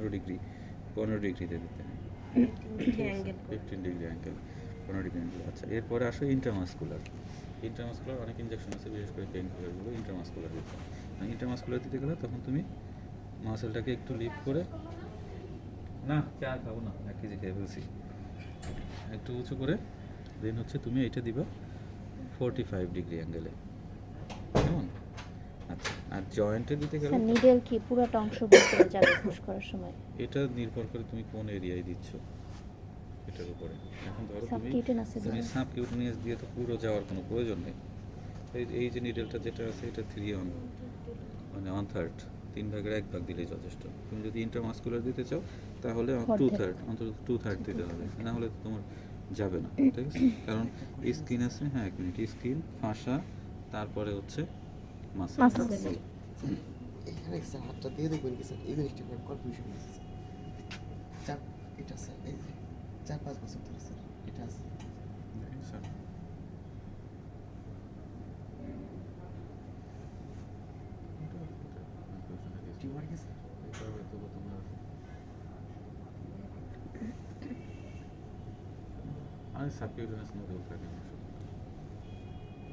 15 degree 15 ডিগ্রিতে দিতে হয়। 15 ডিগ্রি অ্যাঙ্গেল, 15 ডিগ্রি অ্যাঙ্গেল। আচ্ছা, এরপরে আসো ইন্ট্রামাসকুলার। ইন্ট্রামাসকুলার অনেক ইঞ্জেকশন আছে, বিশেষ করে পেন কিলারগুলো ইন্ট্রামাসকুলার দিতে হয়। ইন্ট্রামাসকুলার দিতে গেলে তখন তুমি মাসেলটাকে একটু লিফট করে, না চা খাবো না, 1 কেজি খেয়ে ফেলছি, একটু উঁচু করে দেন হচ্ছে তুমি এটা দিবা 45 ডিগ্রি অ্যাঙ্গেলে, কেমন? আচ্ছা, আর জয়েন্টে দিতে গেলে নিডল কি পুরোটা অংশ ভিতরে যাবে পুশ করার সময়? এটা নির্ভর করে তুমি কোন এরিয়ায় দিচ্ছ এটার উপরে। এখন ধরো তুমি সাবকিউটেনিয়াস দিয়ে তো পুরো যাওয়ার কোনো প্রয়োজন নেই। এই যে নিডলটা যেটা আছে এটা 3 মানে 1/3, 3/1 দিলেই যথেষ্ট। তুমি যদি ইন্টারমাসকুলার দিতে চাও তাহলে 2/3, অন্তত 2/3 দিতে হবে, না হলে তোমার যাবে না, ঠিক আছে? কারণ স্কিন আছে, হ্যাঁ 1 মিনিট, স্কিন, ফাঁসা, তারপরে হচ্ছে মাসেল। এখানে স্যার হাতটা দিয়ে দেখবেন কি স্যার, এই জিনিসটা একটা কনফিউশন আছে স্যার। এটা স্যার এই যে 4-5 বছর ধরে স্যার এটা আছে। দেখেন স্যার, টিউমার কি স্যার? এটা হয়তো তোমার আর সাবকিউটেনিয়াস নোডুল থাকে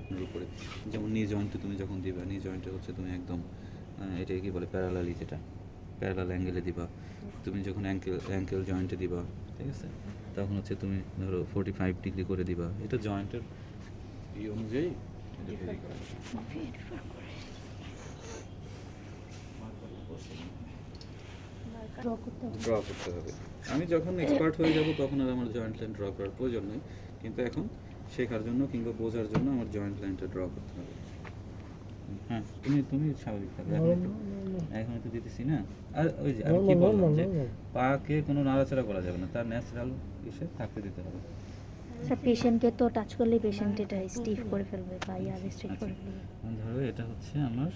আপনার উপরে। যেমন নি জয়েন্টে তুমি যখন দিবা, নি জয়েন্টে হচ্ছে তুমি একদম এটাকে কী বলে, প্যারালালি, যেটা প্যারালাল অ্যাঙ্গেলে দিবা। তুমি যখন অ্যাঙ্কেল জয়েন্টে দিবা, ঠিক আছে, তখন হচ্ছে তুমি ধরো 45 ডিগ্রি করে দিবা। এটা জয়েন্টের অনুযায়ী এটা ভেরি করে ড্র করতে হবে। আমি যখন এক্সপার্ট হয়ে যাব তখন আর আমার জয়েন্ট লাইন ড্র করার প্রয়োজন নেই, কিন্তু এখন শেখার জন্য কিংবা বোঝার জন্য আমার জয়েন্ট লাইনটা ড্র করতে হবে। হ্যাঁ, তুমি স্বাভাবিক থাকবে। এখন তো দিতেছি না। আর ওই যে আমি কি বললাম যে পাকে কোনো নাড়াচাড়া করা যাবে না, তার ন্যাচারাল ইসে থাকতে দিতে হবে। স্যার পেশেন্টকে তো টাচ করলে পেশেন্ট এটা স্টিফ করে ফেলবে বা রিস্ট্রিক্ট করে ফেলবে। ধরো এটা হচ্ছে আমার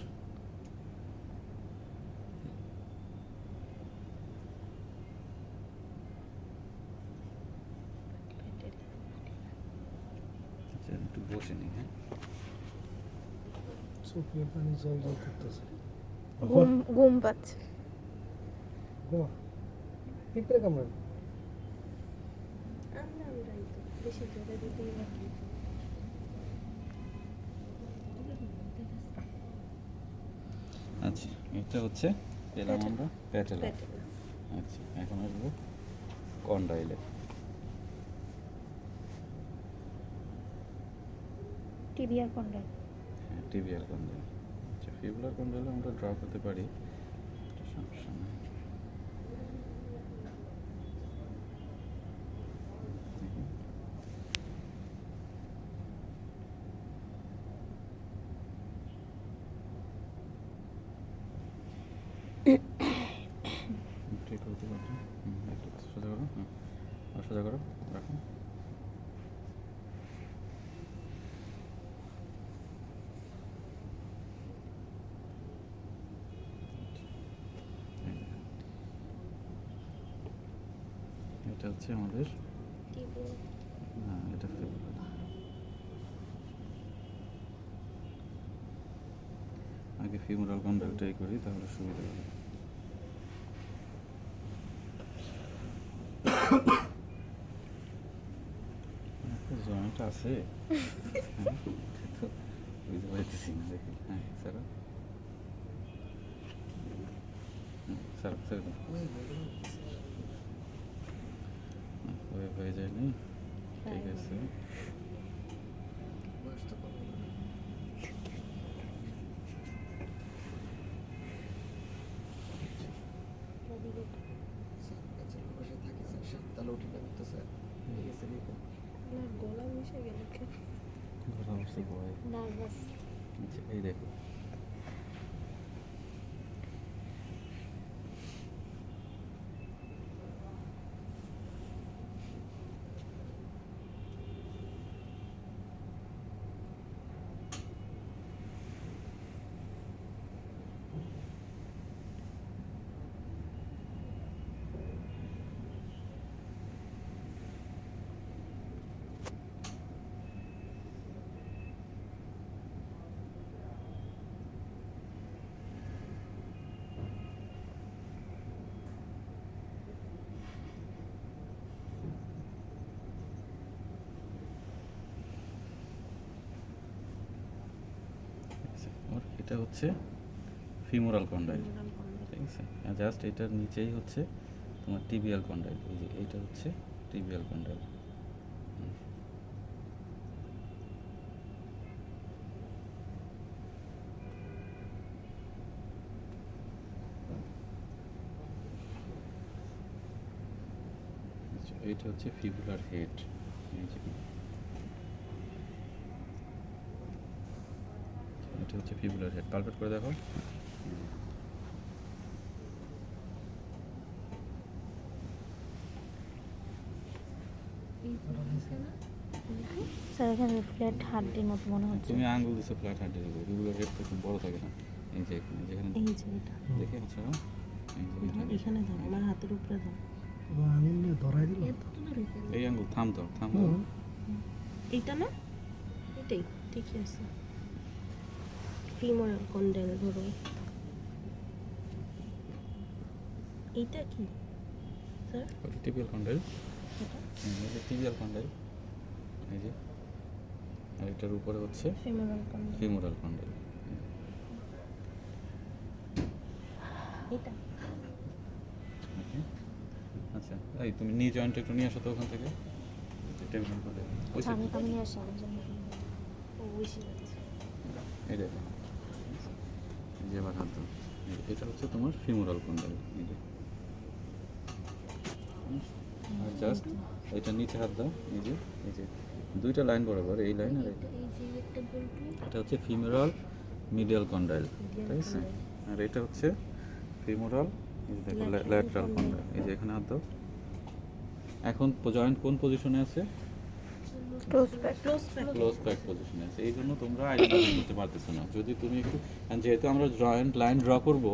একটু বসে নিই। হ্যাঁ, চোখে পানি জল জল করতেছে, ঘুম পাচ্ছে। ঘুমা পিঁপড়ে কামড়ান। আচ্ছা, এটা হচ্ছে পেলাম আমরা প্যাটেলা। আচ্ছা, এখন আসবো কন্ডাইলে। টিবিআর কন্ডাইল। হ্যাঁ, টিবিয়াল কন্ডাইল। আচ্ছা, ফিবুলার কন্ডাইলে আমরা ড্র করতে পারি, সমস্যা নেই। ঠিক হতে পারছে, একটু সোজা করো, হ্যাঁ সোজা করো, রাখো। এটা হচ্ছে আমাদের, হ্যাঁ এটা ফিবুলার। আগে ফিমোরাল কন্ডাক্টটাই করি তাহলে সুবিধা হবে। জয়েন্ট আছে, হ্যাঁ বুঝতে পারতেছি না, দেখি। হ্যাঁ স্যার, স্যার স্যার হয়ে যায়নি, ঠিক আছে। তাহলে উঠে যাবে তো স্যার, ঠিক আছে গলা মিশে গেল কেন? ঘোরা বসে ভয়। নার্ভাস। আচ্ছা, এই দেখো এটা হচ্ছে ফিমোরাল কন্ডাইল, ঠিক আছে। জাস্ট এটার নিচেই হচ্ছে তোমার টিবিয়াল কন্ডাইল। এই যে এইটা হচ্ছে টিবিয়াল কন্ডাইল। এইটা হচ্ছে ফিবুলার হেড। এটা হচ্ছে ফিবুলার হেড। পালপেট করে দেখো। স্যার এখানে ফ্ল্যাট হাড্ডির মতো মনে হচ্ছে। তুমি আঙ্গুল দিছো ফ্ল্যাট হার্টের উপরে, ফিবুলার হেড তো খুব বড় থাকে না। এই যে এখানে যেখানে এই যে এটা দেখে আচ্ছা এই যে এটা। এখানে দাও, আমার হাতের উপরে দাও। আমি নিয়ে ধরাই দিল। এই আঙ্গুল থাম দাও। এইটা না, এটাই ঠিকই আছে। ফিমোরাল কন্ডাইল ধরো। এইটা কি স্যার? ওটা টিবিয়াল কন্ডাইল। এই যে টিবিয়াল কন্ডাইল, এই যে। আর এটার উপরে হচ্ছে ফিমোরাল কন্ডাইল। Femoral condyle. এটা ওকে। আচ্ছা, এই তুমি নি জয়েন্ট একটু নিয়ে আসো তো ওখান থেকে। টেবিলের উপরে ওই আচ্ছা, side আমি নিয়ে আসি আমার জন্য। ও বেশি যাচ্ছে। এই দেখো, এই যে আবার হাত দাও। এটা হচ্ছে তোমার ফিমোরাল কন্ডাইল। এই যে আর জাস্ট এটা নিচে হাত দাও। এই যে দুইটা লাইন বরাবর, এই লাইন আর এই লাইন। এই যে একটা বলতো এটা হচ্ছে ফিমোরাল মিডিয়াল কন্ডাইল, ঠিক আছে। আর এটা হচ্ছে ফিমোরাল, এই যে দেখো ল্যাটারাল কন্ডাইল। এই যে এখানে হাত দাও। এখন জয়েন্ট কোন পজিশনে আছে? Close back. ক্লোজ প্যাক পজিশনে আছে। এই জন্য তোমরা আইডেন্টিফাই করতে পারতেছো না। যদি তুমি একটু, যেহেতু আমরা জয়েন্ট লাইন ড্র করব,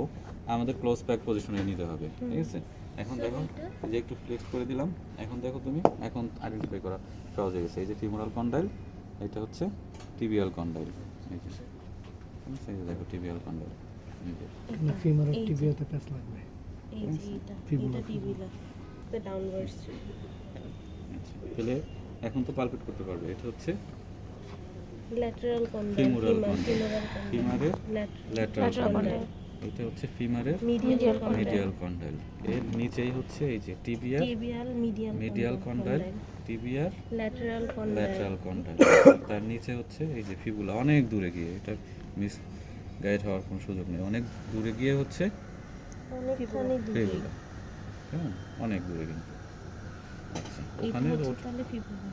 আমাদের ক্লোজ প্যাক পজিশনে নিতে হবে, ঠিক আছে। এখন দেখো, এই যে একটু ফ্লেক্স করে দিলাম। এখন দেখো তুমি, এখন আইডেন্টিফাই করা সহজ হয়ে গেছে। এই যে ফিমোরাল কন্ডাইল, এটা হচ্ছে টিবিয়াল কন্ডাইল। এই যে ঠিক আছে, এই যে দেখো টিবিয়াল কন্ডাইল। এই যে ফিমারের টিভিতে প্যাচ লাগবে। এই যে এটা Fibula. এটা টিবিলা, এটা ডাউনওয়ার্ডস। আচ্ছা, তাহলে এখন তো পালপেট করতে পারবে। এটা হচ্ছে lateral condyle, femoral condyle, femoral condyle, ফিমারের ল্যাটারাল Lateral কন্ডাইল। condyle। এটা হচ্ছে ফিমারের মিডিয়াল কন্ডাইল, মিডিয়াল কন্ডাইল। এর নিচেই হচ্ছে এই যে টিবিয়াল টিবিয়াল, মিডিয়াল কন্ডাইল, টিবিয়ার ল্যাটারাল কন্ডাইল, ল্যাটারাল কন্ডাইল। তার নিচে হচ্ছে এই যে ফিবুলা, অনেক দূরে গিয়ে। এটা মিস গাইড হওয়ার কোনো সুযোগ নেই। অনেক দূরে গিয়ে হচ্ছে অনেকখানি দূরে। ফিবুলা, হ্যাঁ অনেক দূরে কিন্তু। আচ্ছা, এটা ওখানে হচ্ছে তাহলে ফিবুলা।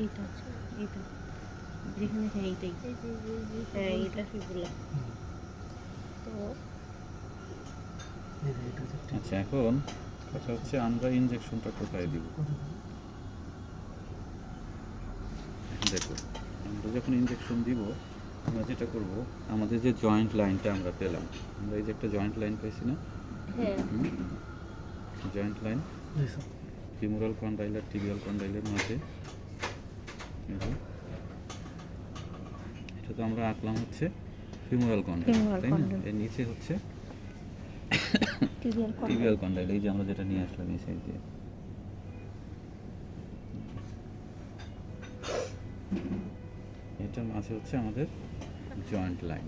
এইটা আছে, এইটা যেখানে, হ্যাঁ এইটাই, হ্যাঁ এটা ফিবুলা। তো এই যে এটা হচ্ছে আচ্ছা, এখন কথা হচ্ছে আমরা ইনজেকশনটা কোথায় দিব। দেখো, আমরা যখন ইনজেকশন দিব, আমরা যেটা করব, আমাদের যে জয়েন্ট লাইনটা আমরা পেলাম, আমরা এই যে একটা জয়েন্ট লাইন পাইছি না, হ্যাঁ জয়েন্ট লাইন জি স্যার। ফিমোরাল কন্ডাইল আর টিবিয়াল কন্ডাইলের মাঝে। এই যে, এটা তো আমরা আঁকলাম হচ্ছে ফিমোরাল কন্ডাইল, Femoral তাই না? condyle। এর নিচে হচ্ছে টিবিয়াল টিবিয়াল কন্ডাইল। এই যে আমরা যেটা নিয়ে আসলাম এই সাইড দিয়ে। এটার মাঝে হচ্ছে আমাদের জয়েন্ট লাইন,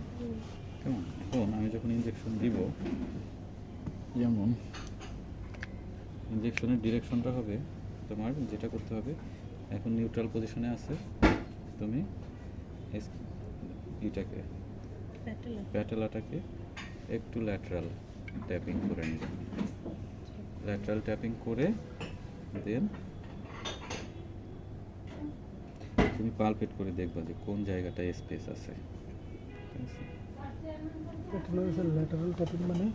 কেমন? এখন আমি যখন ইনজেকশন দিব, যেমন ইনজেকশনের ডিরেকশনটা হবে তোমার, যেটা করতে হবে, এখন নিউট্রাল পজিশনে আছে, তুমি এটাকে প্যাটেলা, প্যাটেলাটাকে একটু ল্যাটারাল ট্যাপিং করে নিবে। ল্যাটারাল ট্যাপিং করে দেন তুমি পালপেট করে দেখবা যে কোন জায়গাটায় স্পেস আছে, ঠিক আছে? এটা হলো স্যার ল্যাটারাল টপিক মানে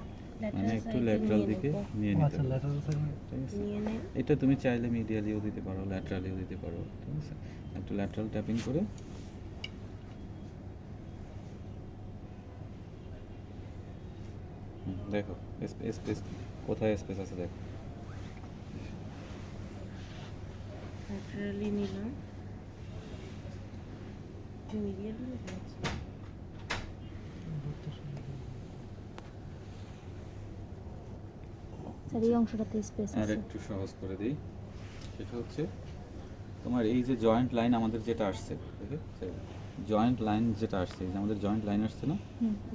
মানে একটু ল্যাটারাল দিকে নিয়ে নিতে আচ্ছা হবে, ল্যাটারাল সেগমেন্ট। ঠিক আছে? নিয়ে নে। এটা তুমি চাইলে মিডিয়ালিও দিতে পারো, ল্যাটারালিও দিতে পারো, ঠিক আছে? একটু ল্যাটারাল ট্যাপিং করে দেখো স্পেস কোথায় স্পেস আছে দেখো। ল্যাটারালি নিলাম, মিডিয়ালি নিলাম। স্যার এই অংশটাতে স্পেস আর আছে। একটু সহজ করে দিই, সেটা হচ্ছে তোমার এই যে জয়েন্ট লাইন আমাদের যেটা আসছে, ঠিক আছে, জয়েন্ট লাইন যেটা আসছে, এই যে আমাদের জয়েন্ট লাইন আসছে না,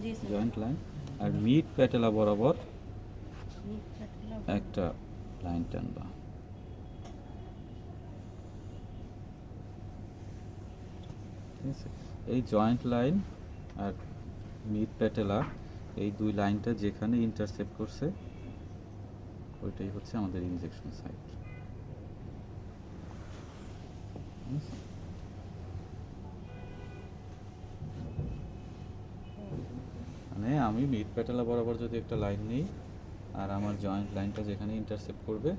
জি স্যার জয়েন্ট লাইন আর মিড প্যাটেলা বরাবর প্যাটেলা একটা লাইন টানবা। ঠিক আছে, এই জয়েন্ট লাইন আর মিড প্যাটেলা এই দুই লাইনটা যেখানে ইন্টারসেপ্ট করছে ওইটাই হচ্ছে আমাদের ইনজেকশন সাইট। মানে আমি মিড প্যাটেলা বরাবর যদি একটা লাইন নিই আর আমার জয়েন্ট লাইনটা যেখানে ইন্টারসেপ্ট করবে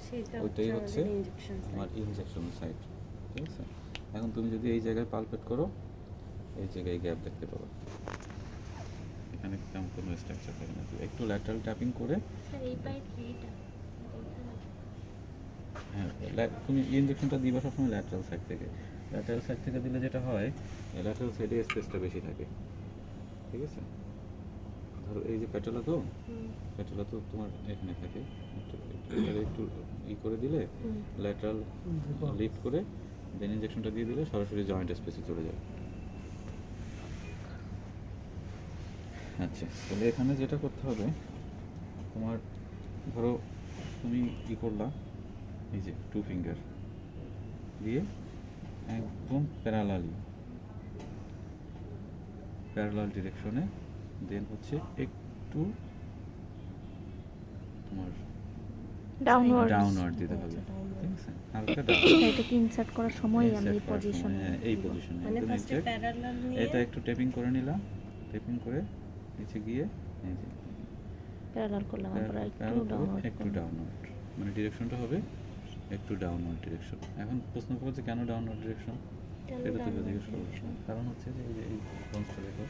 সেটা ওইটাই হচ্ছে ইনজেকশন আমার ইনজেকশন সাইট। ঠিক আছে, এখন তুমি যদি এই জায়গায় পালপেট করো, এই জায়গায় গ্যাপ দেখতে পাবো, এখানে তেমন কোনো স্ট্রাকচার থাকে না। একটু ল্যাটারাল ট্যাপিং করে স্যার এই পাইপ এইটা হ্যাঁ, তুমি ইনজেকশনটা দিবা সবসময় ল্যাটারাল সাইড থেকে। ল্যাটারাল সাইড থেকে দিলে যেটা হয়, ল্যাটারাল সাইডে স্পেসটা বেশি থাকে। ঠিক আছে, ধরো এই যে প্যাটেলা তো তোমার এখানে থাকে, এটারে একটু ই করে দিলে ল্যাটারাল লিফট করে দেন ইনজেকশনটা দিয়ে দিলে সরাসরি জয়েন্ট স্পেসে চলে যাবে। আচ্ছা, তাহলে এখানে যেটা করতে হবে, তোমার ধরো তুমি ই করলা, এই যে 2 ফিঙ্গার দিয়ে একদম প্যারালাল ডিরেকশনে, দেন হচ্ছে একটু তোমার ডাউনওয়ার্ড দিতে হবে। ঠিক আছে, হালকা ডাউন, এটাকে ইনসার্ট করার সময় আমি এই পজিশনে এই পজিশনে মানে একদম ফার্স্টে exact। প্যারালাল নিয়ে এটা একটু টেপিং করে নিলাম, টেপিং করে নিচে গিয়ে এই যে প্যারালাল করলাম, আমরা একটু ডাউনওয়ার্ড একটু ডাউনওয়ার্ড, মানে ডিরেকশনটা হবে একটু ডাউনওয়ার্ড ডিরেকশন। এখন প্রশ্ন করবো যে কেন ডাউনওয়ার্ড ডিরেকশন, এটা তুমি জিজ্ঞেস করবো। কারণ হচ্ছে যে এই বঞ্চটা দেখো,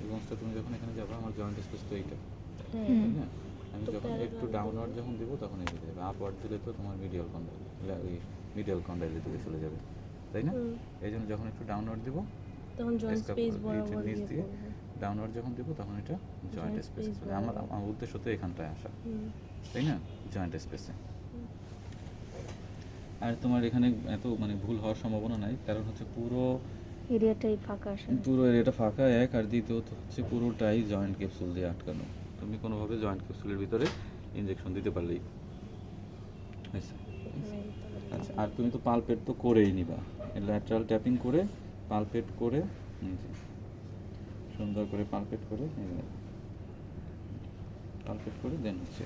এই বঞ্চটা তুমি যখন এখানে যাবে, আমার জয়েন্ট স্পেস তো এইটা, তাই না? আমি যখন একটু ডাউনওয়ার্ড যখন দেবো তখন এই দিকে যাবে, আপওয়ার্ড দিলে তো তোমার মিডিয়াল কন্ডাইলের দিকে চলে যাবে, তাই না? এই জন্য যখন একটু ডাউনওয়ার্ড দেবো, তখন জয়েন্ট স্পেস বরাবর নিচ ইয়ে দিয়ে করবে। ডাউনওয়ার্ড যখন দেবো তখন এটা জয়েন্ট Joint স্পেস, space আমার উদ্দেশ্য তো এখানটায় আসা, হুম। তাই না? জয়েন্ট স্পেসে। আর তোমার এখানে এত মানে ভুল হওয়ার সম্ভাবনা নাই, কারণ হচ্ছে পুরো এরিয়াটাই ফাঁকা আসে। এরিয়াটা ফাঁকা এক, আর দ্বিতীয়ত হচ্ছে পুরোটাই জয়েন্ট ক্যাপসুল দিয়ে আটকানো। তুমি কোনোভাবে জয়েন্ট ক্যাপসুলের ভিতরে ইনজেকশন দিতে পারলেই হয়েছে। আচ্ছা, আর তুমি তো পালপেট তো করেই নিবা, ল্যাটারাল ট্যাপিং করে পালপেট করে সুন্দর করে পালপেট করে দেন হচ্ছে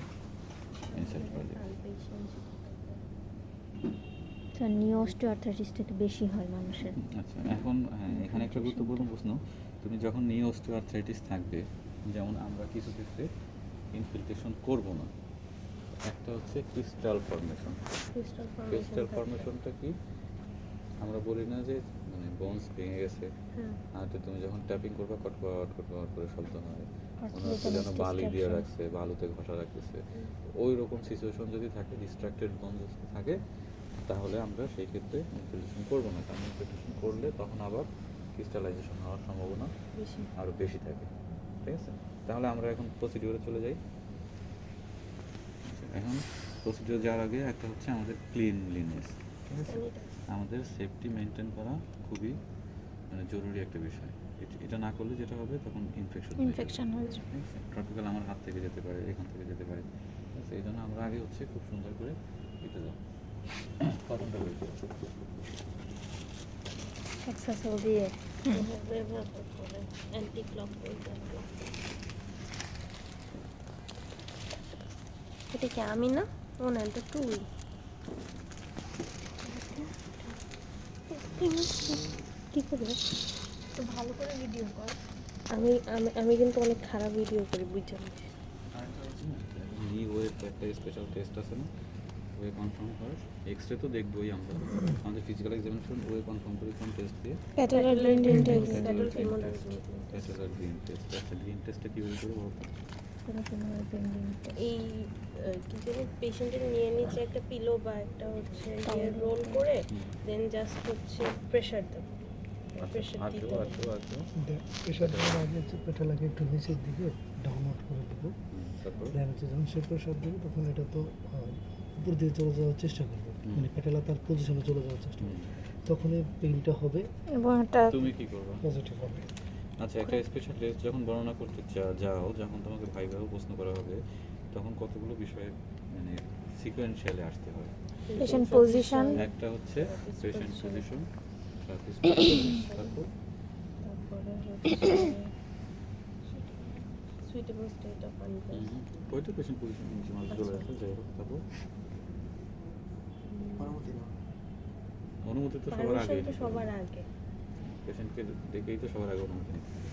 ইনসার্ট করে দেবে। স্যার নিও অস্টিওআর্থ্রাইটিসটা একটু বেশি হয় মানুষের। আচ্ছা, এখন হ্যাঁ, এখানে একটা গুরুত্বপূর্ণ প্রশ্ন, তুমি যখন নিও অস্টিওআর্থ্রাইটিস থাকবে, যেমন আমরা কিছু ক্ষেত্রে ইনফিল্ট্রেশন করব না, একটা হচ্ছে ক্রিস্টাল ফর্মেশন। ক্রিস্টাল ফর্মেশনটা কি? আমরা বলি না যে মানে বোনস ভেঙে গেছে, আর তুমি যখন ট্যাপিং করবা কটকট করে শব্দ হয়, মনে হচ্ছে যেন বালি দিয়ে রাখছে, বালুতে ঘষা রাখতেছে, ওই রকম সিচুয়েশন যদি থাকে, ডিস্ট্রাক্টেড বোন যদি থাকে, তাহলে আমরা সেই ক্ষেত্রে ইনফিল্ট্রেশন করবো না। কারণ ইনফিল্ট্রেশন করলে তখন আবার ক্রিস্টালাইজেশন হওয়ার সম্ভাবনা আরও বেশি থাকে। ঠিক আছে, তাহলে আমরা এখন প্রসিডিওরে চলে যাই। এখন প্রসিডিওর যাওয়ার আগে একটা হচ্ছে আমাদের ক্লিনলিনেস, ঠিক আছে, আমাদের সেফটি মেনটেন করা খুবই মানে জরুরি একটা বিষয়। এটা না করলে যেটা হবে, তখন ইনফেকশন হয়ে যাবে। ঠিক আছে, ট্রপিক্যাল আমার হাত থেকে যেতে পারে, এখান থেকে যেতে পারে। ঠিক আছে, এই জন্য আমরা আগে হচ্ছে খুব সুন্দর করে এটা দাও কটনটা বের করো। এক্সাসেল দিয়ে ব্যবহার করে অ্যান্টি ক্লক এটা কি আমি না, ও না, এটা তুই। কি করবে? তো ভালো করে ভিডিও কর। আমি আমি আমি কিন্তু অনেক খারাপ ভিডিও করি, বুঝছেন? নি ওয়ের একটা স্পেশাল টেস্ট আছে না, ওয়ে কনফার্ম করার। এক্সরে তো দেখবোই আমরা, আমাদের ফিজিক্যাল এক্সামিনেশন ওয়ে কনফার্ম করি কোন টেস্ট দিয়ে, catarrhal green test. Catarrhal green test. আচ্ছা, গ্রিন টেস্টটা কীভাবে করে বলতো? এই কি জানি পেশেন্টের নিয়ে নিচে একটা পিলো বা একটা হচ্ছে রোল করে দেন জাস্ট হচ্ছে প্রেসার দেবো। প্রেসার আর দিতে কেউ আর হবে। কেউ আর কেউ প্রেশার দেওয়ার আগে হচ্ছে পেটালাকে একটু নিচের দিকে ডাউনলোড করে দেবো। তারপর দেন হচ্ছে যখন সে প্রেশার দেবে তখন এটা তো উপর দিয়ে চলে যাওয়ার চেষ্টা করবে, মানে পেটালা তার পজিশনে চলে যাওয়ার চেষ্টা করবে। তখনই পেইনটা হবে এবং একটা তুমি কি করবে? পজিটিভ হবে। আচ্ছা, একটা স্পেশাল টেস্ট যখন বর্ণনা করতে যাও, যখন তোমাকে ভাইভাও প্রশ্ন করা হবে, তখন কতগুলো বিষয়ে মানে সিকোয়েন্সিয়ালি আসতে হয়। পেশেন্ট পজিশন, একটা হচ্ছে পেশেন্ট পজিশন, তারপর তারপরে হচ্ছে সুইটেবল স্টেট অফ আনরেস্ট। ওইটা পেশেন্ট পজিশন নিচে মাঝে চলে আসে, যাই হোক। তারপর অনুমতি না অনুমতি তো সবার আগে, পারমিশন তো সবার আগে। পেশেন্টকে দেখেই তো সবার আগে অনুমতি নিতে হবে।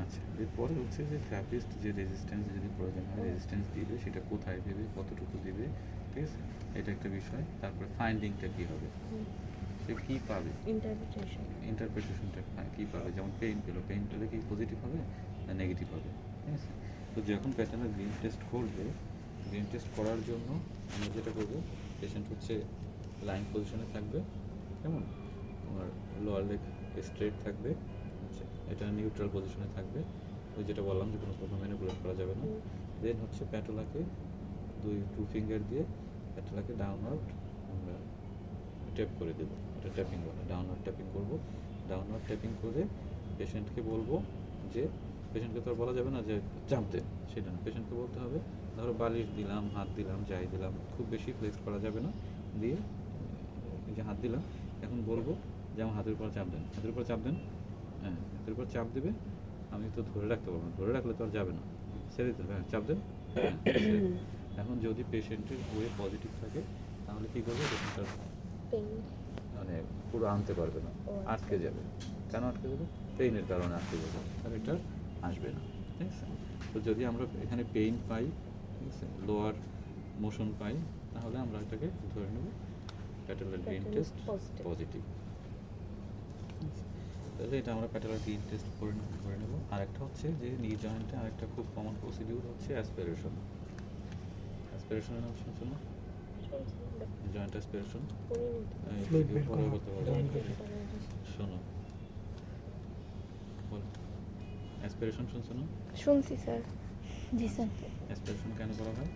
আচ্ছা, এরপরে হচ্ছে যে থেরাপিস্ট যে রেজিস্ট্যান্স যদি প্রয়োজন হয়, রেজিস্ট্যান্স দিবে, সেটা কোথায় দেবে, কতটুকু দিবে, ঠিক আছে, এটা একটা বিষয়। তারপরে ফাইন্ডিংটা কী হবে, সে কী পাবে, ইন্টারপ্রিটেশন। ইন্টারপ্রিটেশনটা কী পাবে। যেমন পেইন পেলে কি পজিটিভ হবে না নেগেটিভ হবে, ঠিক আছে। তো যখন প্যাটার্নের গ্রিন টেস্ট করবে, গ্রিন টেস্ট করার জন্য আমরা যেটা করবো, পেশেন্ট হচ্ছে লাইন পজিশনে থাকবে, কেমন, তোমার লোয়ার লেগ স্ট্রেট থাকবে, আচ্ছা, এটা নিউট্রাল পজিশনে থাকবে, ওই যেটা বললাম যে কোনো প্রথম ম্যানিপুলেট করা যাবে না। দেন হচ্ছে প্যাটোলাকে টু ফিঙ্গার দিয়ে প্যাটোলাকে ডাউনওয়ার্ড আমরা ট্যাপ করে দেবো, এটা ট্যাপিং বলে, ডাউনওয়ার্ড ট্যাপিং করবো। ডাউনওয়ার্ড ট্যাপিং করে পেশেন্টকে বলবো যে, পেশেন্টকে তো আর বলা যাবে না যে চাপতে, সেটা না, পেশেন্টকে বলতে হবে ধরো বালিশ দিলাম, হাত দিলাম, যাই দিলাম, খুব বেশি ফ্লেক্স করা যাবে না, দিয়ে এই যে হাত দিলাম, এখন বলবো যে আমার হাতের উপর চাপ দেন, হাতের উপর চাপ দেন, হ্যাঁ, হাতের উপর চাপ দেবে, আমি তো ধরে রাখতে পারবো না, ধরে রাখলে তো আর যাবে না, ছেড়ে দিতে হবে, হ্যাঁ চাপ দেন, হ্যাঁ, ছেড়ে দিন। এখন যদি পেশেন্টের ওয়ে পজিটিভ থাকে, তাহলে কী করবে, পেশেন্টটার পেইন। মানে পুরো আনতে পারবে না, আটকে যাবে। কেন আটকে যাবে? পেইনের কারণে আটকে যাবে, আর এটা আসবে না, ঠিক আছে। তো যদি আমরা এখানে পেইন পাই, ঠিক আছে, লোয়ার মোশন পাই, তাহলে আমরা এটাকে ধরে নেব প্যাটেলার গ্রিন টেস্ট পজিটিভ। তাহলে এটা আমরা প্যাটেলার গ্রিন টেস্ট করে নেব। আর একটা হচ্ছে যে নি জয়েন্টে আরেকটা খুব কমন প্রসিডিউর হচ্ছে অ্যাসপিরেশন। অ্যাসপিরেশনের নাম শুনছো না? জয়েন্ট অ্যাসপিরেশন Fluid বের পরে করা, করতে পারবো। joint বের শোনো, বলো, অ্যাসপিরেশন শুনছো না? শুনছি স্যার। জি স্যার। অ্যাসপিরেশন কেন করা হয়?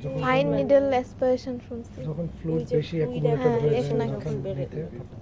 যখন ফাইন নিডল অ্যাসপিরেশন শুনছি। যখন ফ্লুইড ওই যে বেশি fluid অ্যাকুমুলেটেড হ্যাঁ, হয়ে এখানে যায় এখন তখন বেড়ে নিতে যায়। তখন